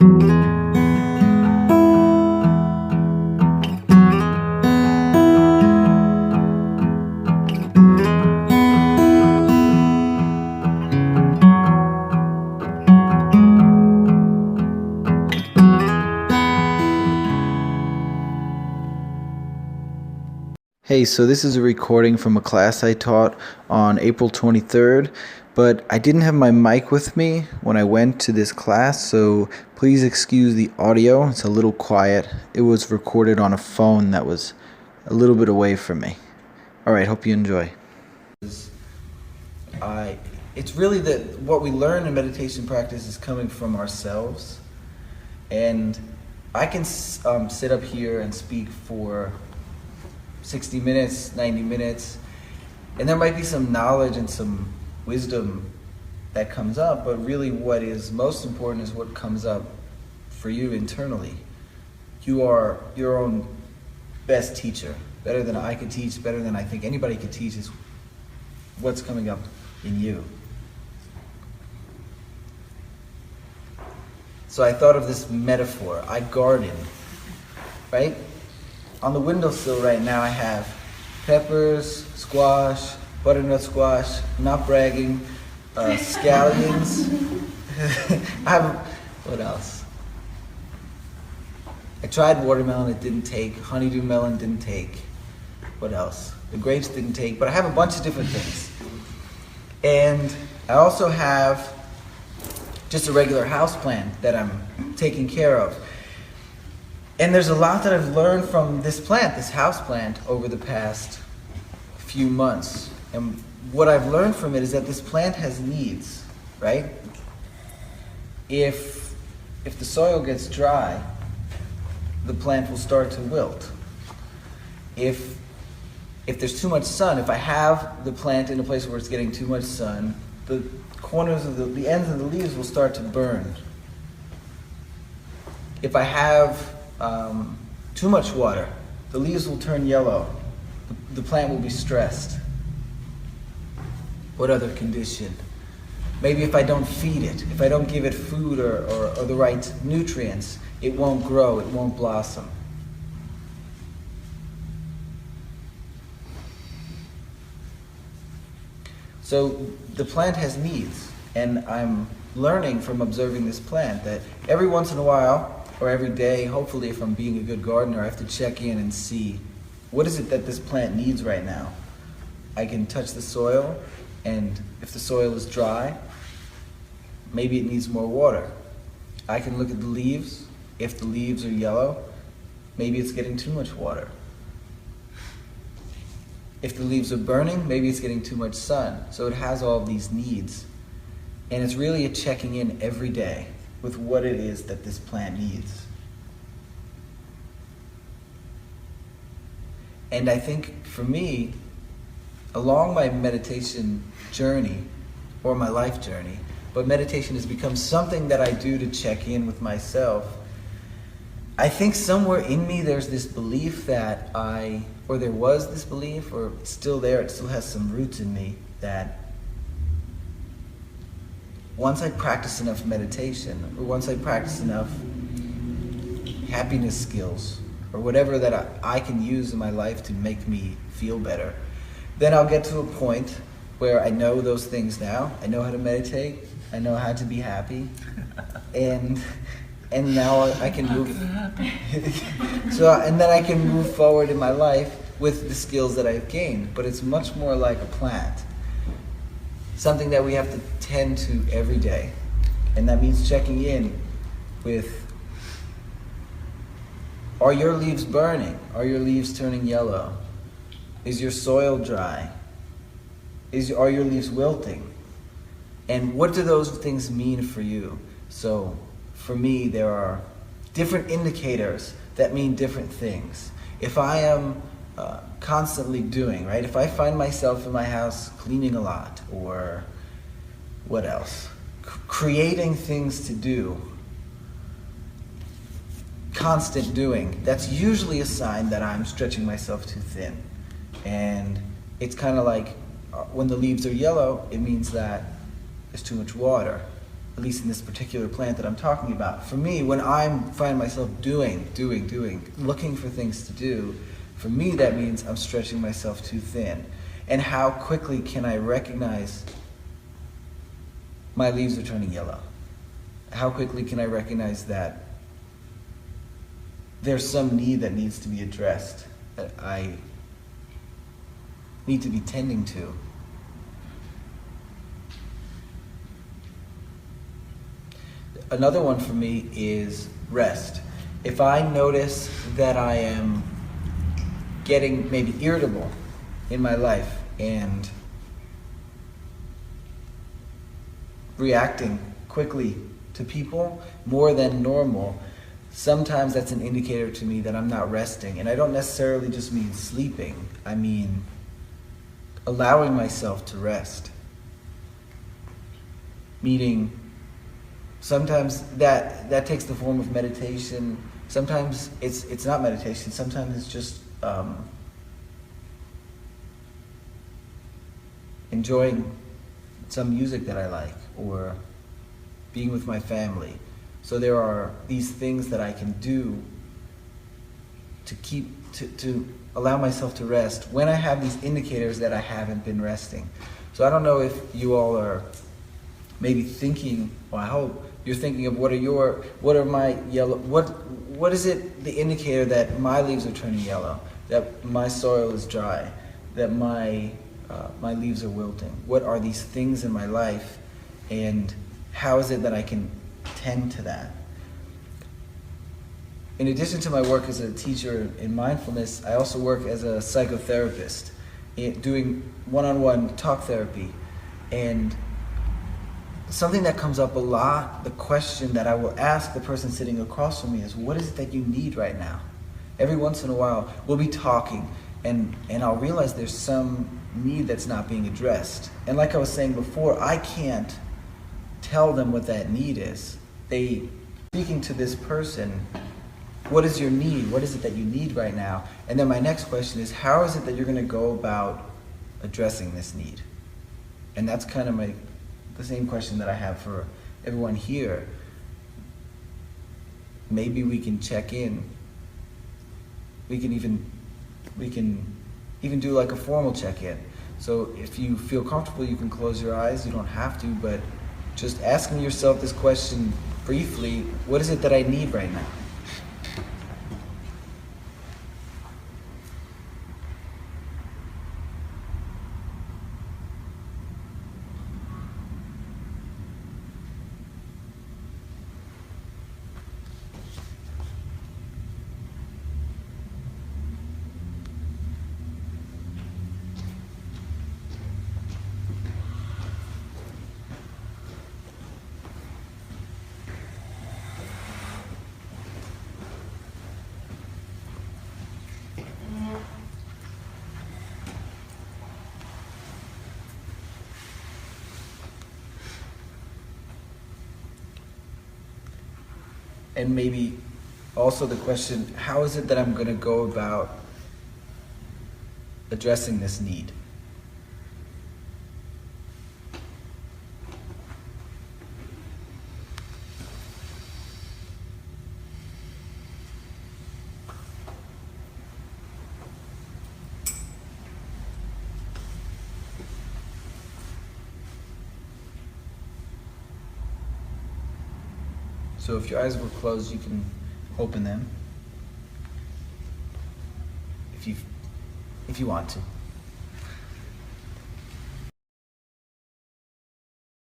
Hey, so this is a recording from a class I taught on April 23rd, but I didn't have my mic with me when I went to this class, so please excuse the audio. It's a little quiet. It was recorded on a phone that was a little bit away from me. All right, hope you enjoy. It's really that what we learn in meditation practice is coming from ourselves, and I can sit up here and speak for 60 minutes, 90 minutes, and there might be some knowledge and some wisdom that comes up, but really what is most important is what comes up for you internally. You are your own best teacher. Better than I could teach, better than I think anybody could teach is what's coming up in you. So I thought of this metaphor. I garden, right? On the windowsill right now I have peppers, squash, butternut squash, not bragging, scallions. What else? I tried watermelon, it didn't take. Honeydew melon didn't take. What else? The grapes didn't take, but I have a bunch of different things. And I also have just a regular house plant that I'm taking care of. And there's a lot that I've learned from this plant, this house plant, over the past few months. And what I've learned from it is that this plant has needs, right? If the soil gets dry, the plant will start to wilt. If there's too much sun, if I have the plant in a place where it's getting too much sun, the corners of the ends of the leaves will start to burn. If I have too much water, the leaves will turn yellow. The plant will be stressed. What other condition? Maybe if I don't feed it, if I don't give it food or the right nutrients, it won't grow, it won't blossom. So the plant has needs, and I'm learning from observing this plant that every once in a while, or every day, hopefully if I'm being a good gardener, I have to check in and see what is it that this plant needs right now. I can touch the soil, and if the soil is dry, maybe it needs more water. I can look at the leaves. If the leaves are yellow, maybe it's getting too much water. If the leaves are burning, maybe it's getting too much sun. So it has all of these needs. And it's really a checking in every day with what it is that this plant needs. And I think for me, along my meditation journey, or my life journey, but meditation has become something that I do to check in with myself. I think somewhere in me there's this belief that there was this belief, or it's still there, it still has some roots in me, that once I practice enough meditation, or once I practice enough happiness skills, or whatever that I can use in my life to make me feel better, then I'll get to a point where I know those things now. I know how to meditate, I know how to be happy, and now I can move. And then I can move forward in my life with the skills that I've gained. But it's much more like a plant, something that we have to tend to every day, and that means checking in with: are your leaves burning? Are your leaves turning yellow? Is your soil dry? Are your leaves wilting? And what do those things mean for you? So for me, there are different indicators that mean different things. If I am constantly doing, right? If I find myself in my house cleaning a lot, or what else? Creating things to do, constant doing, that's usually a sign that I'm stretching myself too thin. And it's kind of like when the leaves are yellow, it means that there's too much water. at least in this particular plant that I'm talking about. For me, when I find myself doing, looking for things to do, for me that means I'm stretching myself too thin. And how quickly can I recognize my leaves are turning yellow? How quickly can I recognize that there's some need that needs to be addressed, that I need to be tending to? Another one for me is rest. If I notice that I am getting maybe irritable in my life and reacting quickly to people more than normal, sometimes that's an indicator to me that I'm not resting. And I don't necessarily just mean sleeping. I mean allowing myself to rest. Meaning, sometimes that takes the form of meditation. Sometimes it's not meditation. Sometimes it's just enjoying some music that I like, or being with my family. So there are these things that I can do to allow myself to rest when I have these indicators that I haven't been resting. So I don't know if you all are maybe thinking, or I hope you're thinking of what is it, the indicator that my leaves are turning yellow, that my soil is dry, that my leaves are wilting? What are these things in my life, and how is it that I can tend to that? In addition to my work as a teacher in mindfulness, I also work as a psychotherapist, doing one-on-one talk therapy. And something that comes up a lot, the question that I will ask the person sitting across from me is, what is it that you need right now? Every once in a while, we'll be talking, and I'll realize there's some need that's not being addressed. And like I was saying before, I can't tell them what that need is. Speaking to this person, what is your need? What is it that you need right now? And then my next question is, how is it that you're going to go about addressing this need? And that's kind of the same question that I have for everyone here. Maybe we can check in. We can even do like a formal check-in. So if you feel comfortable, you can close your eyes. You don't have to, but just asking yourself this question briefly: what is it that I need right now? And maybe also the question, how is it that I'm going to go about addressing this need? So if your eyes were closed, you can open them if you want to.